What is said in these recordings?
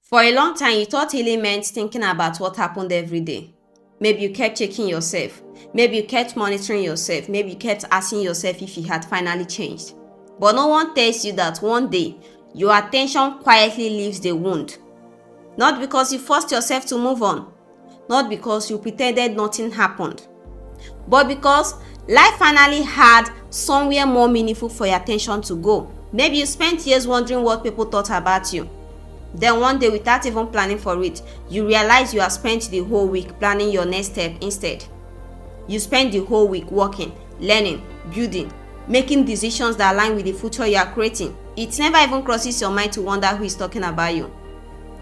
For a long time, you thought healing meant thinking about what happened every day. Maybe you kept checking yourself. Maybe you kept monitoring yourself. Maybe you kept asking yourself if you had finally changed. But no one tells you that one day, your attention quietly leaves the wound. Not because you forced yourself to move on. Not because you pretended nothing happened. But because life finally had somewhere more meaningful for your attention to go. Maybe you spent years wondering what people thought about you. Then one day, without even planning for it, you realize you have spent the whole week planning your next step instead. You spend the whole week working, learning, building, making decisions that align with the future you are creating. It never even crosses your mind to wonder who is talking about you.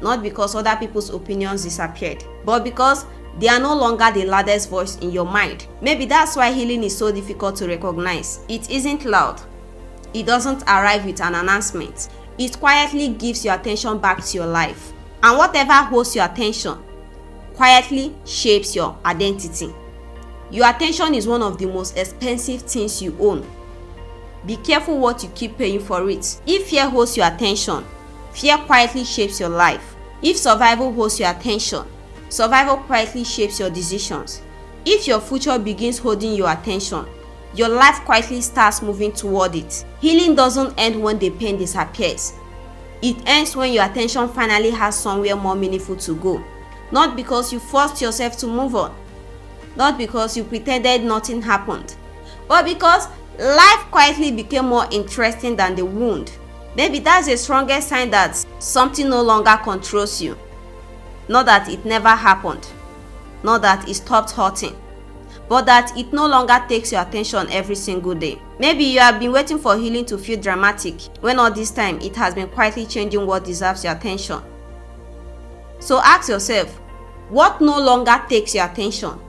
Not because other people's opinions disappeared, but because they are no longer the loudest voice in your mind. Maybe that's why healing is so difficult to recognize. It isn't loud. It doesn't arrive with an announcement. It quietly gives your attention back to your life. And whatever holds your attention quietly shapes your identity. Your attention is one of the most expensive things you own. Be careful what you keep paying for it. If fear holds your attention, fear quietly shapes your life. If survival holds your attention, survival quietly shapes your decisions. If your future begins holding your attention, your life quietly starts moving toward it. Healing doesn't end when the pain disappears. It ends when your attention finally has somewhere more meaningful to go. Not because you forced yourself to move on. Not because you pretended nothing happened. But because life quietly became more interesting than the wound. Maybe that's the strongest sign that something no longer controls you. Not that it never happened. Not that it stopped hurting. But that it no longer takes your attention every single day. Maybe you have been waiting for healing to feel dramatic, when all this time it has been quietly changing what deserves your attention. So ask yourself, what no longer takes your attention?